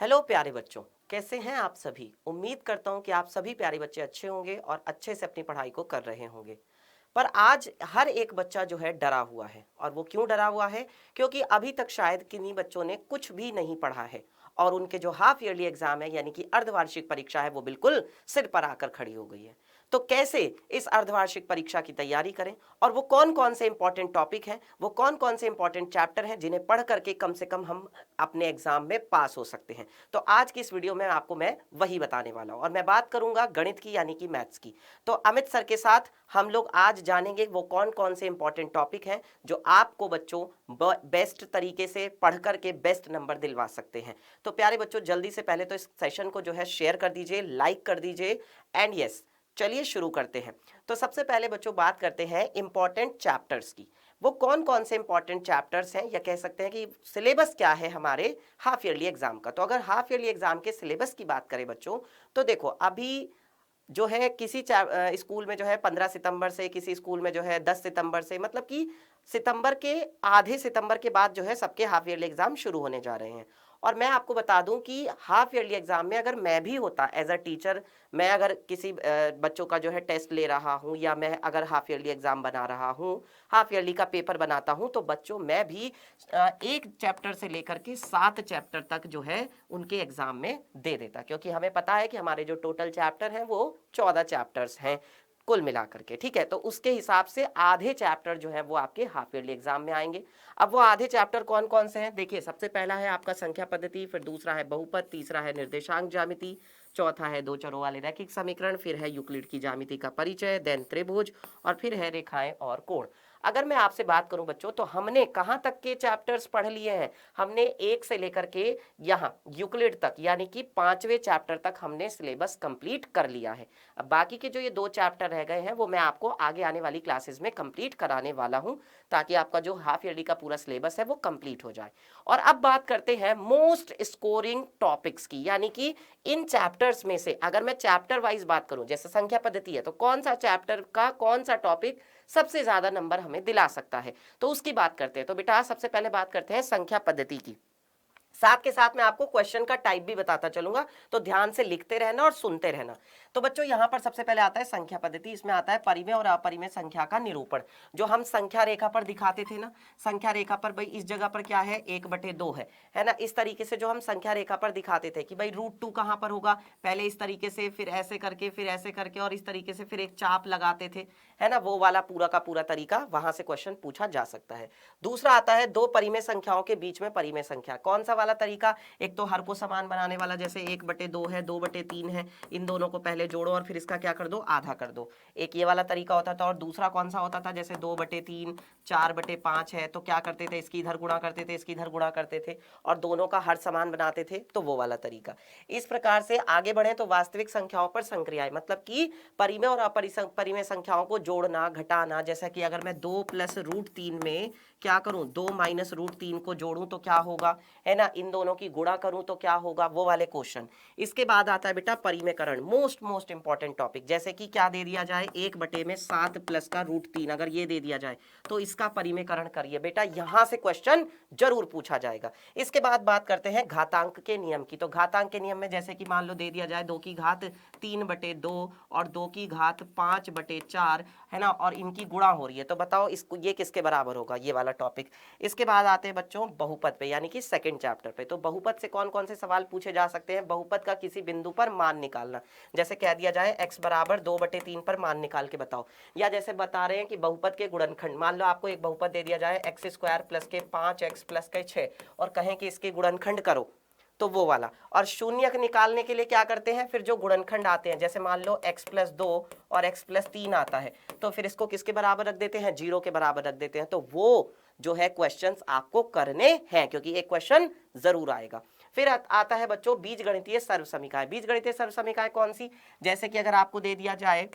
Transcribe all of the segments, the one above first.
Hello प्यारे बच्चों, कैसे हैं आप सभी। उम्मीद करता हूं कि आप सभी प्यारे बच्चे अच्छे होंगे और अच्छे से अपनी पढ़ाई को कर रहे होंगे। पर आज हर एक बच्चा जो है डरा हुआ है। और वो क्यों डरा हुआ है? क्योंकि अभी तक शायद किन्हीं बच्चों ने कुछ भी नहीं पढ़ा है और उनके जो हाफ ईयरली एग्जाम है यानी कि अर्धवार्षिक परीक्षा है वो बिल्कुल सिर पर आकर खड़ी हो गई है। तो कैसे इस अर्धवार्षिक परीक्षा की तैयारी करें और वो कौन कौन से इंपॉर्टेंट टॉपिक हैं, वो कौन कौन से इंपॉर्टेंट चैप्टर हैं जिन्हें पढ़ करके कम से कम हम अपने एग्जाम में पास हो सकते हैं। तो आज की इस वीडियो में आपको मैं वही बताने वाला हूं और मैं बात करूंगा गणित की यानी कि मैथ्स की। तो अमित सर के साथ हम लोग आज जानेंगे वो कौन कौन से इंपॉर्टेंट टॉपिक हैं जो आपको बच्चों बेस्ट तरीके से पढ़ करके बेस्ट नंबर दिलवा सकते हैं। तो प्यारे बच्चों, जल्दी से पहले तो इस सेशन को जो है शेयर कर दीजिए, लाइक कर दीजिए एंड यस, चलिए शुरू करते हैं। तो सबसे पहले बच्चों बात करते हैं इंपॉर्टेंट चैप्टर्स की। वो कौन कौन से इंपॉर्टेंट चैप्टर्स हैं या कह सकते हैं कि सिलेबस क्या है हमारे हाफ ईयरली एग्जाम का। तो अगर हाफ ईयरली एग्जाम के सिलेबस की बात करें बच्चों, तो देखो अभी जो है किसी स्कूल में जो है 15 सितंबर से, किसी स्कूल में जो है 10 सितंबर से, मतलब कि सितंबर के आधे सितंबर के बाद जो है सबके हाफ ईयरली एग्जाम शुरू होने जा रहे हैं। और मैं आपको बता दूं कि हाफ ईयरली एग्जाम में अगर मैं भी होता एज अ टीचर, मैं अगर किसी बच्चों का जो है टेस्ट ले रहा हूं या मैं अगर हाफ ईयरली एग्जाम बना रहा हूं, हाफ ईयरली का पेपर बनाता हूं, तो बच्चों मैं भी एक चैप्टर से लेकर के 7 चैप्टर तक जो है उनके एग्जाम में दे देता, क्योंकि हमें पता है कि हमारे जो टोटल चैप्टर हैं वो 14 चैप्टर्स हैं कुल मिलाकर के। ठीक है, तो उसके हिसाब से आधे चैप्टर जो है वो आपके हाफ ईयरली एग्जाम में आएंगे। अब वो आधे चैप्टर कौन कौन से हैं? देखिए, सबसे पहला है आपका संख्या पद्धति, फिर दूसरा है बहुपद, तीसरा है निर्देशांक ज्यामिति, चौथा है दो चरों वाले रैखिक समीकरण, फिर है यूक्लिड की ज्यामिति का परिचय, देन त्रिभुज, और फिर है रेखाएं और कोण। अगर मैं आपसे बात करूं बच्चों, तो हमने कहां तक के चैप्टर्स पढ़ लिए हैं? हमने एक से लेकर के यहां यूक्लिड तक यानी कि 5वें चैप्टर तक हमने सिलेबस कंप्लीट कर लिया है। अब बाकी के जो ये 2 चैप्टर रह गए हैं वो मैं आपको आगे आने वाली क्लासेस में कंप्लीट कराने वाला हूं, ताकि आपका जो हाफ ईयरली का पूरा सिलेबस है वो कंप्लीट हो जाए। और अब बात करते हैं मोस्ट स्कोरिंग टॉपिक्स की, यानी कि इन चैप्टर्स में से अगर मैं चैप्टर वाइज बात करूं, जैसे संख्या पद्धति है, तो कौन सा चैप्टर का कौन सा टॉपिक सबसे ज्यादा नंबर हमें दिला सकता है, तो उसकी बात करते हैं। तो बेटा सबसे पहले बात करते हैं संख्या पद्धति की। साथ के साथ मैं आपको क्वेश्चन का टाइप भी बताता चलूंगा, तो ध्यान से लिखते रहना और सुनते रहना। तो बच्चों यहां पर सबसे पहले आता है संख्या पद्धति। इसमें आता है परिमेय और अपरिमेय संख्या का निरूपण, जो हम संख्या रेखा पर दिखाते थे ना। संख्या रेखा पर भाई इस जगह पर क्या है, 1/2 है ना। इस तरीके से जो हम संख्या रेखा पर दिखाते थे कि भाई √2 कहां पर होगा, पहले इस तरीके से, फिर ऐसे करके, फिर ऐसे करके, और इस तरीके से फिर एक चाप लगाते थे, है ना। वो वाला पूरा का पूरा तरीका, वहां से क्वेश्चन पूछा जा सकता है। दूसरा आता है दो परिमेय संख्याओं के बीच में परिमेय संख्या। कौन सा वाला तरीका? एक तो हर को समान बनाने वाला, जैसे 1/2 है, 2/3 है, इन दोनों को पहले जोड़ो और फिर इसका क्या कर दो, आधा कर दो। एक ये वाला तरीका होता था। और दूसरा कौन सा होता था, जैसे 2/3, 4/5 है, तो क्या करते थे, इसकी इधर गुणा करते थे, इसकी इधर गुणा करते थे और दोनों का हर समान बनाते थे, तो वो वाला तरीका। इस प्रकार से आगे बढ़े तो वास्तविक संख्याओं पर संक्रियाएं, मतलब कि परिमेय और अपरिमेय संख्याओं को जोड़ना घटाना। जैसा कि अगर मैं 2 + √3 में क्या करूं, 2 - √3 को जोड़ूं तो क्या होगा, है ना। इन दोनों की गुणा करूं तो क्या होगा, वो वाले क्वेश्चन। इसके बाद आता है बेटा परिमेयकरण, मोस्ट इंपॉर्टेंट टॉपिक। जैसे कि क्या दे दिया जाए, 1/7 + का √3 अगर ये दे दिया जाए तो इसका परिमेयकरण करिए बेटा, यहां से क्वेश्चन जरूर पूछा जाएगा। इसके बाद बात करते हैं घातांक के नियम की। तो घातांक के नियम में जैसे कि मान लो दे दिया जाए 2 की घात 3/2 और 2 की घात 5/4, है ना, और इनकी गुणा हो रही है, तो बताओ इसको ये किसके बराबर होगा, ये वाला टॉपिक। इसके बाद आते हैं बच्चों बहुपद पे, यानी कि सेकंड चैप्टर पे। तो बहुपद से कौन कौन से सवाल पूछे जा सकते हैं? बहुपद का किसी बिंदु पर मान निकालना, जैसे कह दिया जाए x = 2/3 पर मान निकाल के बताओ। या जैसे बता रहे हैं कि बहुपद के गुणनखंड, मान लो आपको एक बहुपद दे दिया जाए x² + के 5x + के 6 और कहें कि इसके गुणनखंड करो, तो वो वाला। और शून्यक निकालने के लिए क्या करते हैं, फिर जो गुणनखंड आते हैं, जैसे मान लो x + 2 और x + 3 आता है, तो फिर इसको किसके बराबर रख देते हैं, 0 के बराबर रख देते हैं। तो वो जो है क्वेश्चंस आपको करने हैं, क्योंकि एक क्वेश्चन जरूर आएगा। फिर आता है बच्चों बीजगणितीय सर्वसमीकाएं। बीजगणितीय सर्वसमीकाएं कौन सी? जैसे कि अगर आपको दे दिया जाए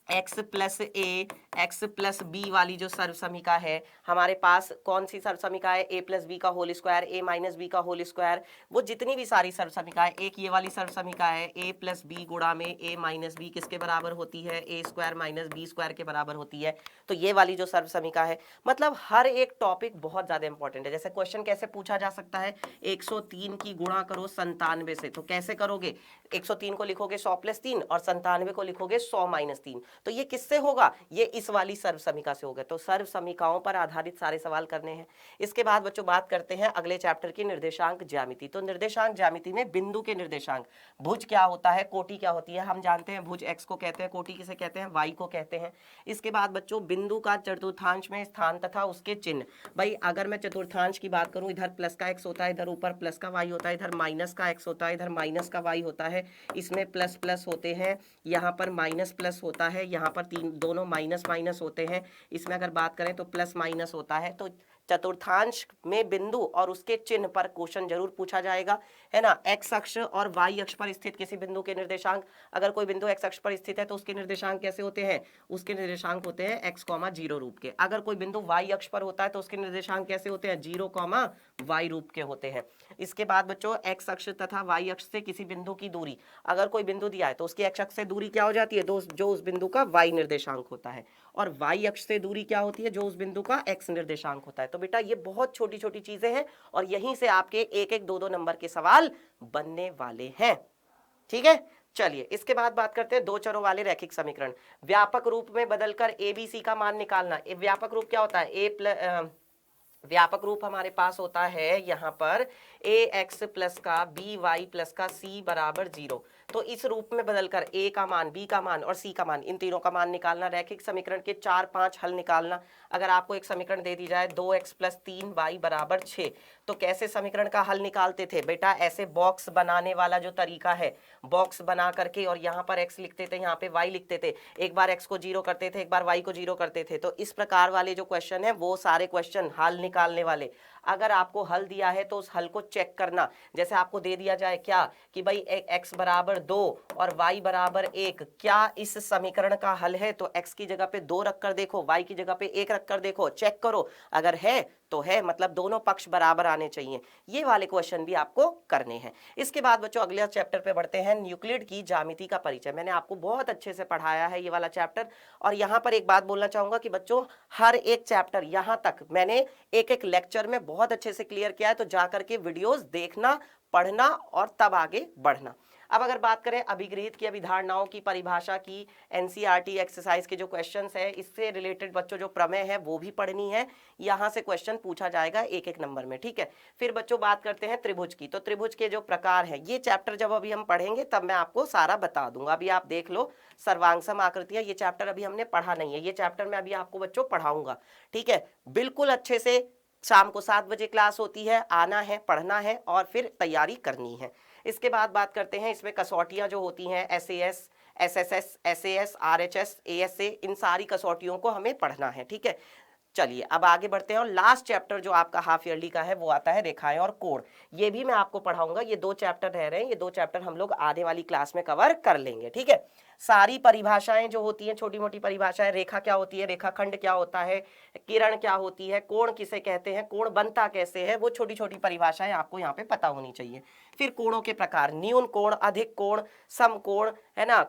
x + a x plus B वाली जो सर्वसमीका है, हमारे पास कौन सी सर्वसमीका है, a प्लस बी का whole square, a minus B का होल स्क्वायर, वो जितनी भी सारी सर्वसमीका है, एक ये वाली सर्वसमीका है a प्लस बी गुणा में a माइनस बी किसके बराबर होती है, a square minus B square के बराबर होती है। तो ये वाली जो सर्वसमीका है, मतलब हर एक टॉपिक बहुत ज्यादा इंपॉर्टेंट है। जैसे क्वेश्चन कैसे पूछा जा सकता है, 103 की गुणा करो 97 से, तो कैसे करोगे, 103 को लिखोगे 100 प्लस 3 और 97 को लिखोगे 100 माइनस 3। तो ये किससे होगा, ये इस वाली सर्व समीका से होगा। तो सर्व समीकाओं पर आधारित सारे सवाल करने हैं। इसके बाद बच्चों बात करते हैं अगले चैप्टर की निर्देशांक ज्यामिति। तो निर्देशांक ज्यामिति में बिंदु के निर्देशांक, भुज क्या होता है, कोटि क्या होती है, हम जानते हैं भुज x को कहते हैं, कोटि किसे कहते हैं, y को कहते हैं। इसके बाद बच्चों बिंदु का चतुर्थांश में स्थान तथा उसके चिन्ह। भाई अगर मैं चतुर्थांश की बात करूं, इधर प्लस का x होता है, इधर ऊपर प्लस का y होता है, इधर माइनस का x होता है, इधर माइनस का y होता है, इसमें प्लस प्लस होते हैं, यहाँ पर माइनस प्लस होता है, यहाँ पर दोनों माइनस माइनस होते हैं, इसमें अगर बात करें तो प्लस माइनस होता है। तो चतुर्थांश में बिंदु और उसके चिन्ह पर क्वेश्चन जरूर पूछा जाएगा, है ना। एक्स अक्ष और वाई अक्ष पर स्थित किसी बिंदु के निर्देशांक, अगर कोई बिंदु एक्स अक्ष पर स्थित है तो उसके निर्देशांक कैसे होते हैं, उसके निर्देशांक होते हैं x, 0 रूप के। अगर कोई बिंदु वाई अक्ष पर होता है तो उसके निर्देशांक कैसे होते हैं, 0, y रूप के होते हैं। इसके बाद बच्चों एक्स अक्ष तथा वाई अक्ष से किसी बिंदु की दूरी, अगर कोई बिंदु दिया है तो उसकी एक्स अक्ष से दूरी क्या हो जाती है, जो उस बिंदु का y निर्देशांक होता है, और वाई अक्ष से दूरी क्या होती है, जो उस बिंदु का x निर्देशांक होता है। तो बेटा ये बहुत छोटी छोटी चीजें हैं और यहीं से आपके एक एक दो नंबर के सवाल बनने वाले हैं, ठीक है। चलिए इसके बाद बात करते हैं दो चरों वाले रैखिक समीकरण। व्यापक रूप में बदलकर ए बी सी का मान निकालना। व्यापक रूप क्या होता है, व्यापक रूप हमारे पास होता है यहाँ पर ए एक्स प्लस का बी वाई प्लस का सी बराबर 0। तो इस रूप में बदलकर a का मान, b का मान और c का मान, इन तीनों का मान निकालना। रैखिक समीकरण के 4-5 हल निकालना। अगर आपको एक समीकरण दे दी जाए 2x प्लस 3y बराबर 6, तो कैसे समीकरण का हल निकालते थे बेटा, ऐसे बॉक्स बनाने वाला जो तरीका है, बॉक्स बना करके और यहाँ पर x लिखते थे, यहाँ पे y लिखते थे, एक बार x को 0 करते थे, एक बार y को 0 करते थे। तो इस प्रकार वाले जो क्वेश्चन है वो सारे क्वेश्चन हल निकालने वाले। अगर आपको हल दिया है तो उस हल को चेक करना। जैसे आपको दे दिया जाए क्या कि भाई x बराबर 2 और y बराबर 1, क्या इस समीकरण का हल है, तो x की जगह पे 2 रख कर देखो, y की जगह पे 1 रख कर देखो, चेक करो, अगर है तो है, मतलब दोनों पक्ष बराबर आने चाहिए। ये वाले क्वेश्चन भी आपको करने हैं। इसके बाद बच्चों अगले चैप्टर पे बढ़ते हैं, यूक्लिड की ज्यामिति का परिचय। मैंने आपको बहुत अच्छे से पढ़ाया है ये वाला चैप्टर, और यहाँ पर एक बात बोलना चाहूंगा कि बच्चों हर एक चैप्टर यहाँ तक मैंने एक एक लेक्चर में बहुत अच्छे से क्लियर किया है, तो जाकर के वीडियोस देखना, पढ़ना और तब आगे बढ़ना। अब अगर बात करें अभिगृहित की अभिधारणाओं की परिभाषा की, एनसीईआरटी एक्सरसाइज के जो क्वेश्चंस है इससे रिलेटेड बच्चों जो प्रमेय है वो भी पढ़नी है, यहाँ से क्वेश्चन पूछा जाएगा एक एक नंबर में, ठीक है। फिर बच्चों बात करते हैं त्रिभुज की। तो त्रिभुज के जो प्रकार है, ये चैप्टर जब अभी हम पढ़ेंगे तब मैं आपको सारा बता दूंगा। अभी आप देख लो सर्वांगसम आकृतियां, ये चैप्टर अभी हमने पढ़ा नहीं है, ये चैप्टर मैं अभी आपको बच्चों पढ़ाऊंगा, ठीक है। बिल्कुल अच्छे से शाम को 7 बजे क्लास होती है, आना है, पढ़ना है और फिर तैयारी करनी है। इसके बाद बात करते हैं इसमें कसौटियां जो होती हैं, SAS, SSS, SAS, RHS, ASA, इन सारी कसौटियों को हमें पढ़ना है, ठीक है। चलिए अब आगे बढ़ते हैं और लास्ट चैप्टर जो आपका हाफ ईयरली का है वो आता है रेखाएं और कोण। ये भी मैं आपको पढ़ाऊंगा, ये 2 चैप्टर रह रहे हैं, ये 2 चैप्टर हम लोग आने वाली क्लास में कवर कर लेंगे, ठीक है। सारी परिभाषाएं जो होती हैं, छोटी मोटी परिभाषाएं, रेखा क्या होती है, रेखाखंड क्या होता है, किरण क्या होती है, कोण किसे कहते हैं, कोण बनता कैसे है, वो छोटी छोटी परिभाषाएं आपको यहाँ पे पता होनी चाहिए। फिर कोणों के प्रकार, न्यून कोण, अधिक कोण, समकोण, है ना,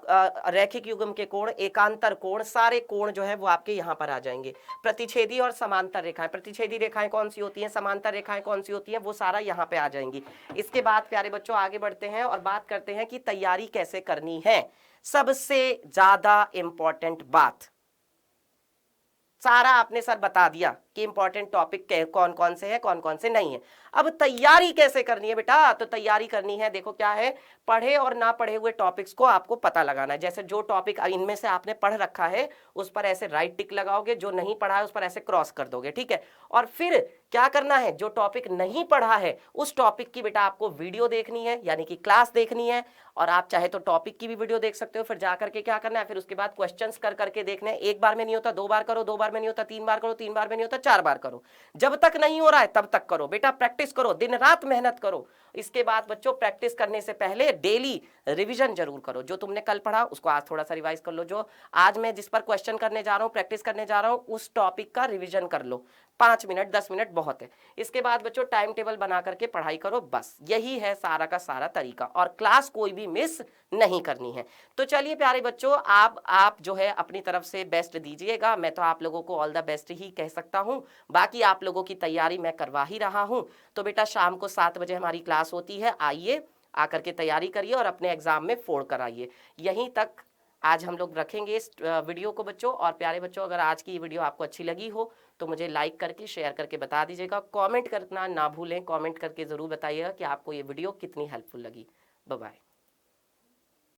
रैखिक युग्म के कोण, एकांतर कोण, सारे कोण जो है वो आपके यहाँ पर आ जाएंगे। प्रतिच्छेदी और समांतर रेखाएं, प्रतिच्छेदी रेखाएं कौन सी होती हैं, समांतर रेखाएं कौन सी होती हैं, वो सारा यहाँ पे आ जाएंगी। इसके बाद प्यारे बच्चों आगे बढ़ते हैं और बात करते हैं कि तैयारी कैसे करनी है। सबसे ज्यादा इंपॉर्टेंट बात, सारा आपने सर बता दिया कि इंपॉर्टेंट टॉपिक कौन कौन से हैं, कौन कौन से नहीं है। अब तैयारी कैसे करनी है बेटा, तो तैयारी करनी है, देखो क्या है, पढ़े और ना पढ़े हुए टॉपिक्स को आपको पता लगाना है। जैसे जो टॉपिक इनमें से आपने पढ़ रखा है उस पर ऐसे राइट टिक लगाओगे, जो नहीं पढ़ा है उस पर ऐसे क्रॉस कर दोगे, ठीक है। और फिर क्या करना है, जो टॉपिक नहीं पढ़ा है उस टॉपिक की बेटा आपको वीडियो देखनी है, यानी कि क्लास देखनी है, और आप चाहे तो टॉपिक की भी वीडियो देख सकते हो। फिर जाकर के क्या करना है, फिर उसके बाद क्वेश्चंस कर करके देखना है। एक बार में नहीं होता 2 बार करो, 2 बार में नहीं होता 3 बार करो, 3 बार में नहीं होता 4 बार करो, जब तक नहीं हो रहा है तब तक करो बेटा, प्रैक्टिस करो, दिन रात मेहनत करो। इसके बाद बच्चों प्रैक्टिस करने से पहले डेली रिवीजन जरूर करो। जो तुमने कल पढ़ा उसको आज थोड़ा सा रिवाइज कर लो। जो आज मैं जिस पर क्वेश्चन करने जा रहा हूँ, प्रैक्टिस करने जा रहा हूँ, उस टॉपिक का रिवीजन कर लो। 5 मिनट 10 मिनट बहुत है। इसके बाद बच्चों टाइम टेबल बना करके पढ़ाई करो, बस यही है सारा का सारा तरीका, और क्लास कोई भी मिस नहीं करनी है। तो चलिए प्यारे बच्चों, आप जो है अपनी तरफ से बेस्ट दीजिएगा। मैं तो आप लोगों को ऑल द बेस्ट ही कह सकता हूँ, बाकी आप लोगों की तैयारी मैं करवा ही रहा हूँ। तो बेटा शाम को 7 बजे हमारी क्लास होती है, आइए आकर के तैयारी करिए और अपने एग्जाम में फोड़ कर आइए। यहीं तक आज हम लोग रखेंगे इस वीडियो को बच्चों। और प्यारे बच्चों, अगर आज की ये वीडियो आपको अच्छी लगी हो तो मुझे लाइक करके शेयर करके बता दीजिएगा। कमेंट करना ना भूलें, कमेंट करके ज़रूर बताइएगा कि आपको ये वीडियो कितनी हेल्पफुल लगी। Bye bye.